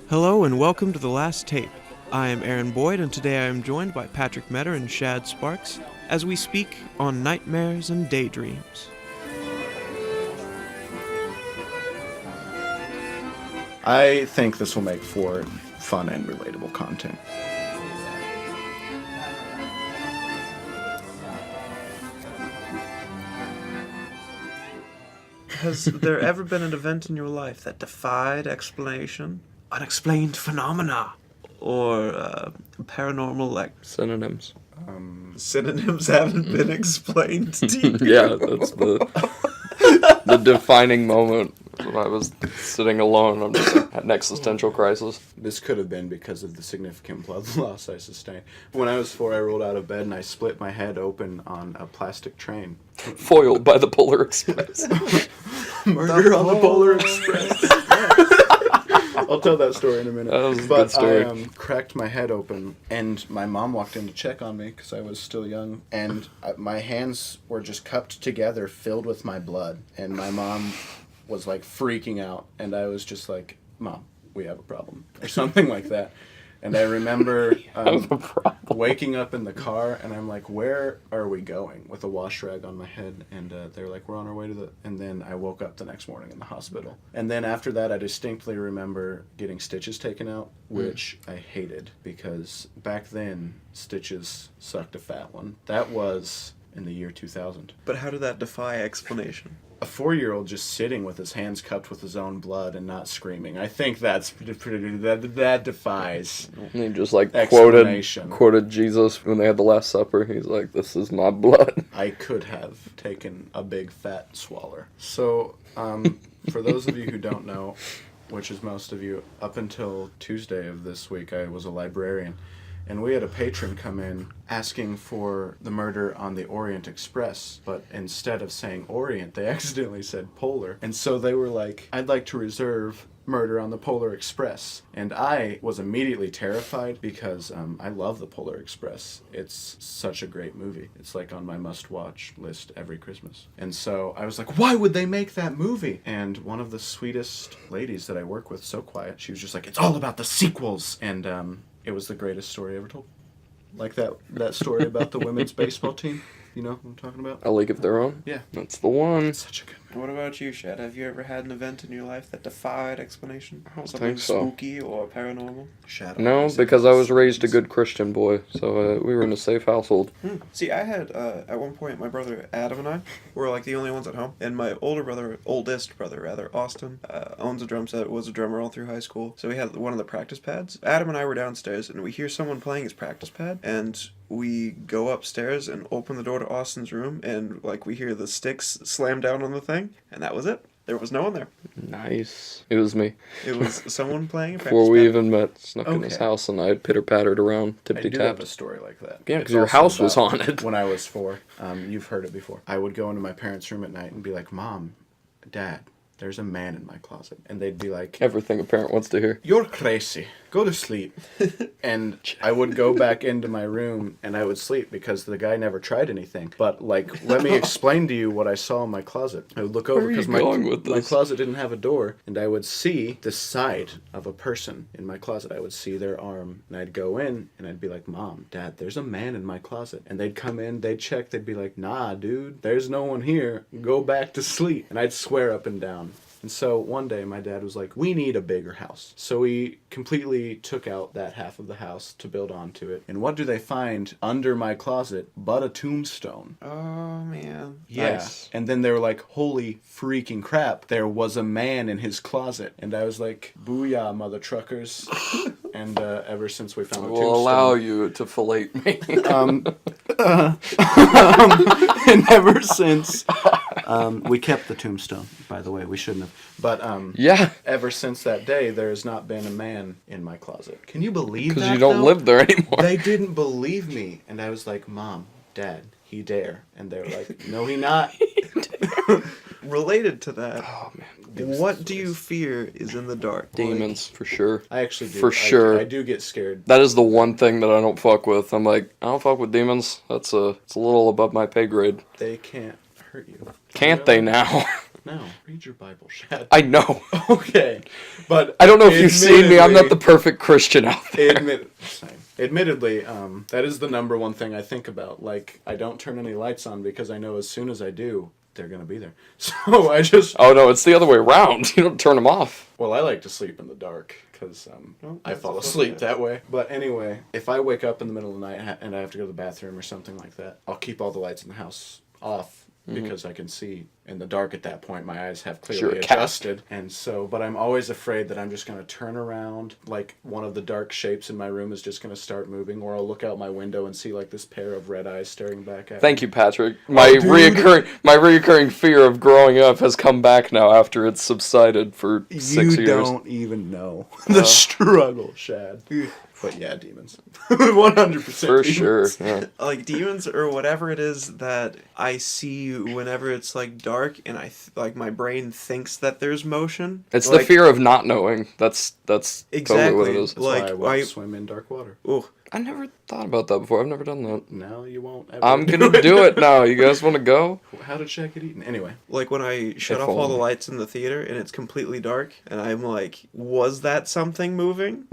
Hello and welcome to The Last Tape. I am Aaron Boyd, and today I am joined by Patrick Metter and Shad Sparks as we speak on nightmares and daydreams. I think this will make for fun and relatable content. Has there ever been an event in your life that defied explanation? Unexplained phenomena? Or paranormal Synonyms. synonyms haven't been explained to you? Yeah, that's the defining moment when I was sitting alone. I'm just like, had an existential crisis. This could have been because of the significant blood loss I sustained. When I was 4, I rolled out of bed and I split my head open on a plastic train. Foiled by the Polar Express. Murder on the Polar Express. I'll tell that story in a minute. That was a good story. I cracked my head open, and my mom walked in to check on me because I was still young, and my hands were just cupped together, filled with my blood, and my mom was like freaking out, and I was just like, "Mom, we have a problem," or something like that. And I remember waking up in the car, and I'm like, "Where are we going?" with a wash rag on my head, and they're like, "We're on our way to the..." And then I woke up the next morning in the hospital. And then after that, I distinctly remember getting stitches taken out, which I hated, because back then, stitches sucked a fat one. That was in the year 2000. But how did that defy explanation? A 4-year-old just sitting with his hands cupped with his own blood and not screaming. I think that's pretty that defies And he just like explanation. quoted Jesus when they had the Last Supper. He's like, "This is my blood." I could have taken a big fat swaller. So, for those of you who don't know, which is most of you, up until Tuesday of this week, I was a librarian. And we had a patron come in asking for the murder on the Orient Express, but instead of saying Orient, they accidentally said Polar. And so they were like, "I'd like to reserve murder on the Polar Express." And I was immediately terrified because I love the Polar Express. It's such a great movie. It's like on my must-watch list every Christmas. And so I was like, why would they make that movie? And one of the sweetest ladies that I work with, so quiet, she was just like, "It's all about the sequels." And it was the greatest story ever told. Like that story about the women's baseball team. You know what I'm talking about? A League of Their Own? Yeah. That's the one. It's such a good movie. What about you, Shad? Have you ever had an event in your life that defied explanation? I don't Something think so. spooky or paranormal? Shad No, always because I says was raised a things. good Christian boy, so we were in a safe household. See, I had, at one point, my brother Adam and I were like the only ones at home. And my oldest brother, Austin, owns a drum set, was a drummer all through high school. So we had one of the practice pads. Adam and I were downstairs, and we hear someone playing his practice pad. And we go upstairs and open the door to Austin's room, and like we hear the sticks slam down on the thing, and that was it. There was no one there. Nice. It was me. It was someone playing a practice Before we pad. even met, snuck in his Okay. house, and I pitter-pattered around, I do have a tippity-tapped. story like that. Yeah, It's because your also house was about haunted. When I was 4, you've heard it before. I would go into my parents' room at night and be like, "Mom, Dad, there's a man in my closet." And they'd be like, Everything a parent wants to hear. "You're crazy. Go to sleep." And I would go back into my room and I would sleep because the guy never tried anything. But, like, let me explain to you what I saw in my closet. I would look over are you because going with my this? closet didn't have a door, and I would see the side of a person in my closet. I would see their arm, and I'd go in and I'd be like, "Mom, Dad, there's a man in my closet." And they'd come in, they'd check, they'd be like, "Nah, dude, there's no one here. Go back to sleep." And I'd swear up and down. And so one day my dad was like, "We need a bigger house." So he completely took out that half of the house to build onto it. And what do they find under my closet but a tombstone? Oh, man. Yeah. Nice. And then they were like, "Holy freaking crap, there was a man in his closet." And I was like, "Booyah, mother truckers." And ever since we found the Will tombstone... allow you to fillet me. and ever since... we kept the tombstone, by the way. We shouldn't have. But Yeah, ever since that day, there has not been a man in my closet. Can you believe that? because you don't though? live there anymore. They didn't believe me. And I was like, "Mom, Dad, he dare." And they were like, "No, he not." Related to that, Oh, man. what do you fear is in the dark? Demons, for sure. I actually do. For sure. I do get scared. That is the one thing that I don't fuck with. I'm like, I don't fuck with demons. It's a little above my pay grade. They can't hurt you. Can't they now? No. Read your Bible, Shad. I know. Okay. But I don't know if you've seen me. I'm not the perfect Christian out there. Admittedly, that is the number one thing I think about. Like, I don't turn any lights on because I know as soon as I do, they're going to be there. So I just... Oh, no, it's the other way around. You don't turn them off. Well, I like to sleep in the dark because I fall asleep that way. But anyway, if I wake up in the middle of the night and I have to go to the bathroom or something like that, I'll keep all the lights in the house off because I can see in the dark at that point. My eyes have clearly adjusted. And so, but I'm always afraid that I'm just going to turn around, like one of the dark shapes in my room is just going to start moving, or I'll look out my window and see like this pair of red eyes staring back at me. Thank you, Patrick. My reoccurring fear of growing up has come back now after it's subsided for 6 years. You don't even know the struggle, Shad. But yeah, demons. 100% For demons. sure. Yeah. Like demons or whatever it is that I see whenever it's like dark and like my brain thinks that there's motion. It's like, the fear of not knowing. That's exactly totally what it is. That's like why I won't swim in dark water. Oh, I never thought about that before. I've never done that. No, you won't ever I'm gonna do it now. You guys want to go? How did Shad get eaten? Anyway. like when I shut If off all the only. lights in the theater and it's completely dark and I'm like, was that something moving?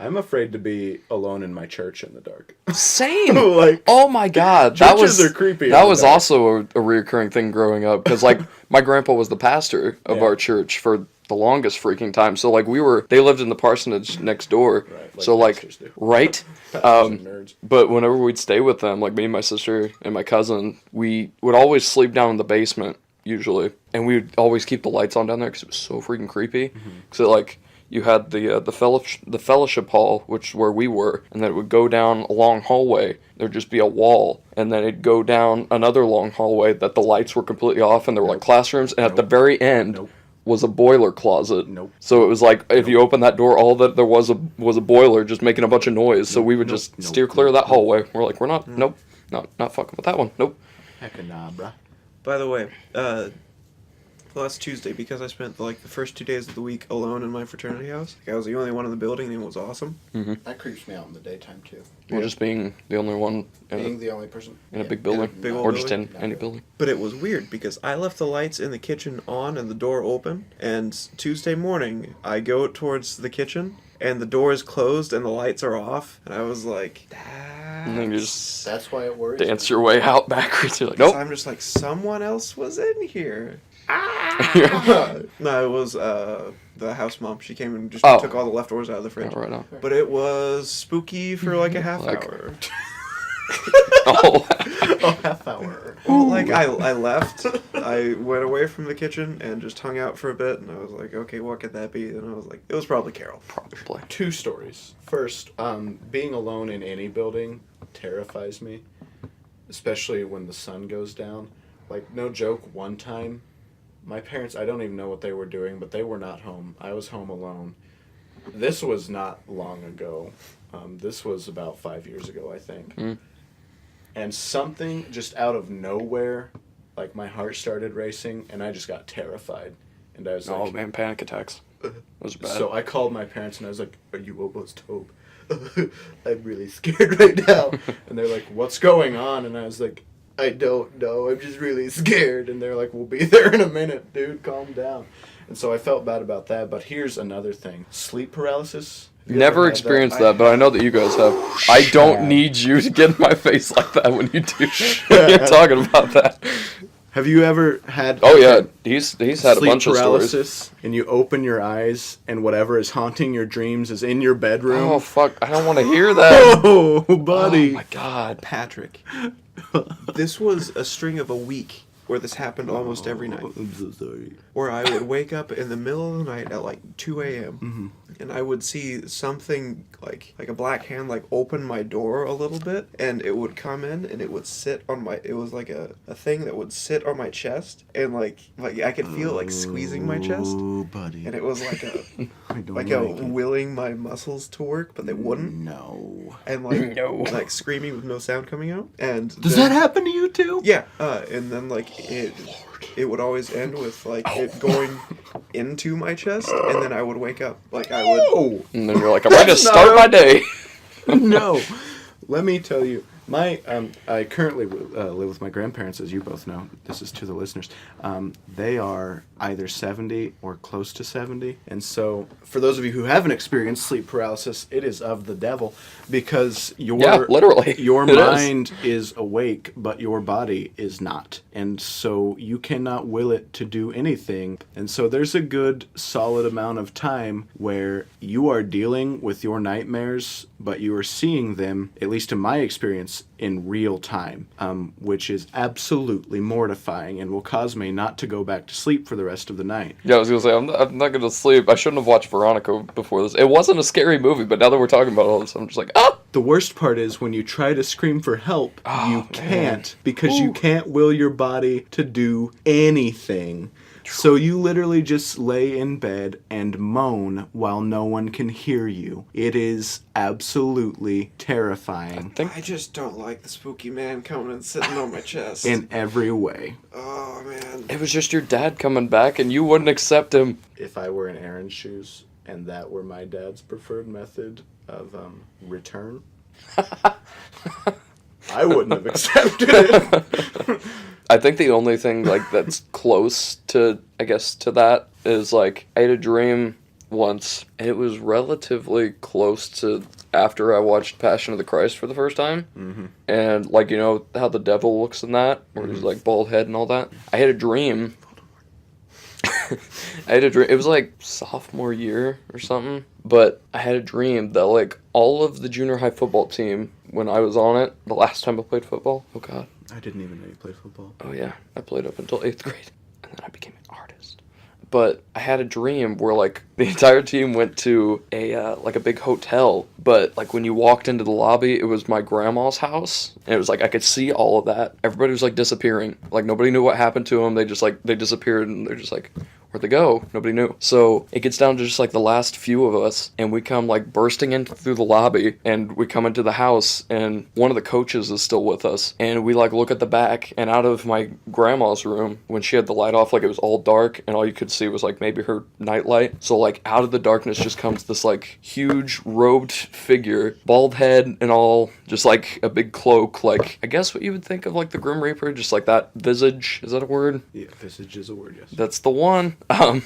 I'm afraid to be alone in my church in the dark. Same. Like, Oh my god, that churches was are creepy. That in the was dark. also a reoccurring thing growing up because like my grandpa was the pastor of Yeah. our church for the longest freaking time. So like they lived in the parsonage next door. Right, like so like pastors do. right. Pastors and nerds. But whenever we'd stay with them, like me and my sister and my cousin, we would always sleep down in the basement usually, and we would always keep the lights on down there because it was so freaking creepy. Because like you had the fellowship hall, which is where we were, and then it would go down a long hallway. There'd just be a wall, and then it'd go down another long hallway that the lights were completely off, and there were like classrooms, and at the very end was a boiler closet. So it was like if you open that door, all that there was a boiler just making a bunch of noise. So we would just steer clear of that hallway. We're like, we're not, not fucking with that one. Nope. Hecka nah, bruh. By the way, last Tuesday, because I spent like the first 2 days of the week alone in my fraternity house, like, I was the only one in the building and it was awesome. That creeps me out in the daytime too. Well, just being the only one Being the only person in a big building, big old or just building? in any building. But it was weird because I left the lights in the kitchen on and the door open, and Tuesday morning I go towards the kitchen and the door is closed and the lights are off, and I was like, And then you just That's why it worries dance your way out backwards. You're like, nope. nope. I'm just like, someone else was in here. Yeah. No, it was the house mom. She came and just Oh. took all the leftovers out of the fridge. Oh, right on. But it was spooky for like a half Like- hour. Oh, A half hour. Well, like I left. I went away from the kitchen and just hung out for a bit, and I was like, okay, what could that be? And I was like, it was probably Carol. probably. 2 stories. First, being alone in any building terrifies me, especially when the sun goes down. Like, no joke, one time, my parents, I don't even know what they were doing, but they were not home. I was home alone. This was not long ago. This was about 5 years ago, I think. And something just out of nowhere, like my heart started racing, and I just got terrified. And I was like, Oh man, panic attacks. Those are bad. so I called my parents and I was like, "Are you almost home? I'm really scared right now." And they're like, "What's going on?" And I was like, "I don't know. I'm just really scared." And they're like, "We'll be there in a minute, dude. Calm down." And so I felt bad about that. But here's another thing: sleep paralysis. Have you ever Never had experienced that, but I know that you guys have. I don't need you to get in my face like that when you do. You're talking about that. Have you ever had? Oh yeah, he's had a sleep bunch of stories. paralysis, and you open your eyes, and whatever is haunting your dreams is in your bedroom. Oh fuck! I don't want to hear that. Oh, buddy. Oh my god. Patrick, this was a string of a week where this happened almost every night. I'm so sorry. Where I would wake up in the middle of the night at like 2 a.m. And I would see something like a black hand like open my door a little bit, and it would come in and it would sit on my. It was like a thing that would sit on my chest, and like I could feel it like squeezing my chest, Oh, buddy. and it was like I don't like like it. willing my muscles to work, but they wouldn't, No. and like No. like screaming with no sound coming out. And Does then- that happen to you too? Yeah, and then like it would always end with like it going into my chest, and then I would wake up. Like I would. Oh And then you're like, I'm ready to That's start not my day. no. Let me tell you, I currently live with my grandparents, as you both know. This is to the listeners. They are either 70 or close to 70. And so, for those of you who haven't experienced sleep paralysis, it is of the devil because literally. your It mind is awake, but your body is not. And so, you cannot will it to do anything. And so, there's a good, solid amount of time where you are dealing with your nightmares, but you are seeing them, at least in my experience, in real time, which is absolutely mortifying and will cause me not to go back to sleep for the rest of the night. Yeah, I was gonna say I'm not gonna sleep. I shouldn't have watched Veronica before this. It wasn't a scary movie, but now that we're talking about all this, I'm just like, ah. The worst part is when you try to scream for help, you can't because you can't will your body to do anything. So you literally just lay in bed and moan while no one can hear you. It is absolutely terrifying. I just don't like the spooky man coming and sitting on my chest. In every way. Oh, man. It was just your dad coming back, and you wouldn't accept him. If I were in Aaron's shoes and that were my dad's preferred method of return, I wouldn't have accepted it. I think the only thing like that's close to, I guess, to that is like I had a dream once, and it was relatively close to after I watched Passion of the Christ for the first time. Mm-hmm. And like, you know how the devil looks in that, where he's like bald head and all that. I had a dream. It was like sophomore year or something, but I had a dream that like all of the junior high football team, when I was on it, the last time I played football, oh god. I didn't even know you played football. Oh yeah, I played up until 8th grade, and then I became an artist. But I had a dream where like the entire team went to a like a big hotel, but like when you walked into the lobby, it was my grandma's house, and it was like I could see all of that. Everybody was like disappearing, like nobody knew what happened to them. They just like they disappeared, and they're just like, where'd they go? Nobody knew. So it gets down to just like the last few of us, and we come like bursting in through the lobby, and we come into the house, and one of the coaches is still with us, and we like look at the back, and out of my grandma's room, when she had the light off, like it was all dark, and all you could see was like maybe her nightlight. So like out of the darkness just comes this like huge robed figure, bald head and all, just like a big cloak, like I guess what you would think of like the Grim Reaper, just like that visage. Is that a word? Yeah, visage is a word, yes. That's the one. And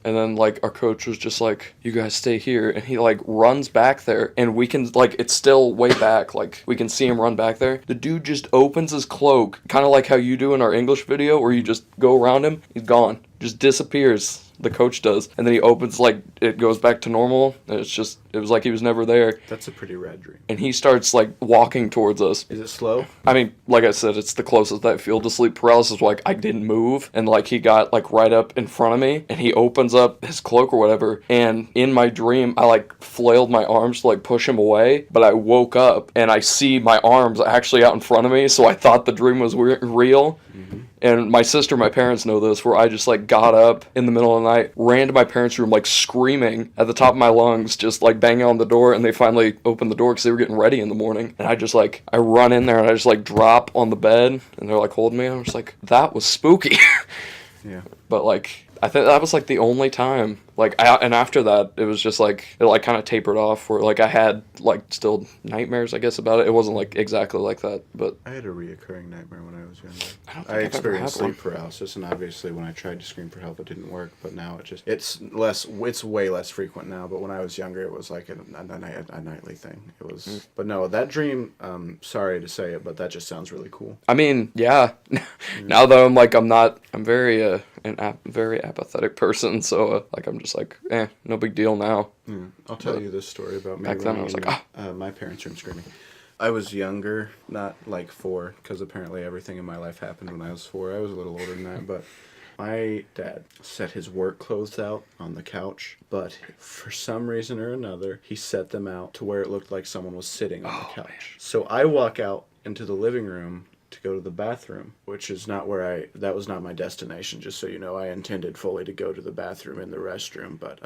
then like our coach was just like, you guys stay here, and he like runs back there, and we can like, it's still way back, like we can see him run back there. The dude just opens his cloak, kind of like how you do in our English video where you just go around him. He's gone, just disappears. The coach does, and then he opens, like it goes back to normal, and it was like he was never there. That's a pretty rad dream. And he starts like walking towards us. Is it slow? I mean, like I said, it's the closest I feel to sleep paralysis. Like I didn't move, and like he got like right up in front of me, and he opens up his cloak or whatever, and in my dream I like flailed my arms to like push him away, but I woke up and I see my arms actually out in front of me, so I thought the dream was real. Mm-hmm. And my sister, my parents know this, where I just like got up in the middle of the night, ran to my parents' room like screaming at the top of my lungs, just like banging on the door, and they finally opened the door because they were getting ready in the morning. And I just like, I run in there and I just like drop on the bed, and they're like holding me, and I was like, that was spooky. Yeah. But like, I think that was like the only time. Like, and after that, it was just like, it like kind of tapered off, where like I had like still nightmares, I guess, about it. It wasn't like exactly like that, but I had a reoccurring nightmare when I was younger. I don't think I I've experienced ever had sleep paralysis, and obviously when I tried to scream for help, it didn't work. But now it's way less frequent now. But when I was younger, it was like a nightly thing. It was, But no, that dream. Sorry to say it, but that just sounds really cool. I mean, yeah. Now that I'm very very apathetic person, so like I'm just like, no big deal now. Yeah. I'll tell you this story about me. Back then I was like, my parents' room screaming. I was younger, not like 4, because apparently everything in my life happened when I was 4. I was a little older than that, but my dad set his work clothes out on the couch, but for some reason or another, he set them out to where it looked like someone was sitting on the couch. Man. So I walk out into the living room to go to the bathroom, which is not that was not my destination, just so you know. I intended fully to go to the bathroom in the restroom, but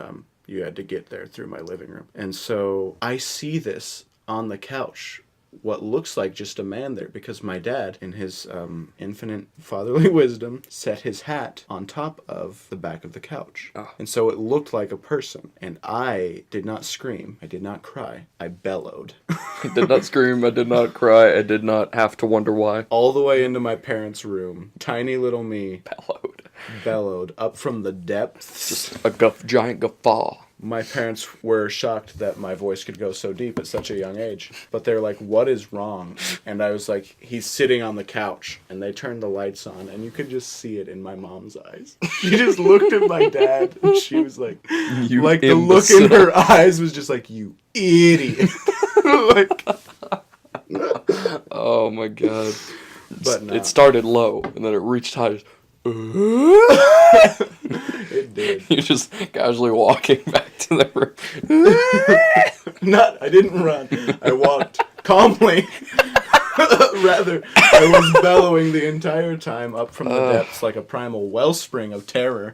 you had to get there through my living room. And so I see this on the couch what looks like just a man there, because my dad, in his infinite fatherly wisdom, set his hat on top of the back of the couch. Oh. And so it looked like a person. And I did not scream. I did not cry. I bellowed. I did not scream. I did not cry. I did not have to wonder why. All the way into my parents' room. Tiny little me Bellowed. up from the depths. Just a giant guffaw. My parents were shocked that my voice could go so deep at such a young age. But they're like, what is wrong? And I was like, he's sitting on the couch. And they turned the lights on, and you could just see it in my mom's eyes. She just looked at my dad, and she was like, You like the imbecile. look in her eyes was just like, you idiot. Like, Oh my god. but no, It started low, and then it reached high. it did. You're just casually walking back to the room. I didn't run. I walked calmly. Rather, I was bellowing the entire time up from the depths like a primal wellspring of terror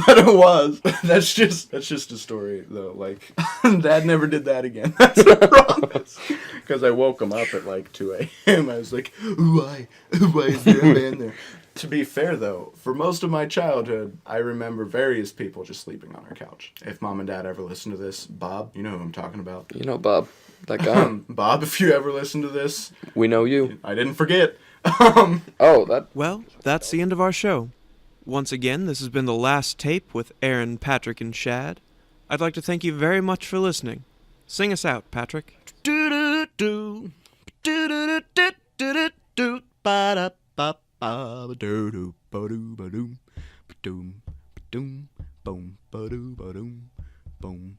that it was. That's just a story, though. Like, Dad never did that again. That's a promise. Because I woke him up at like 2 a.m. I was like, why is there a man there? To be fair, though, for most of my childhood, I remember various people just sleeping on our couch. If Mom and Dad ever listen to this, Bob, you know who I'm talking about. You know, Bob, that guy. Bob, if you ever listen to this, We know you. I didn't forget. Well, that's the end of our show. Once again, this has been the last tape with Aaron, Patrick, and Shad. I'd like to thank you very much for listening. Sing us out, Patrick. Do-do-do-do. Do-do-do-do-do-do. Ba-da-ba-ba. Ba-do-ba-do-ba-doom. Ba-doom. Ba-doom. Boom. Ba-doo-ba-doom. Boom.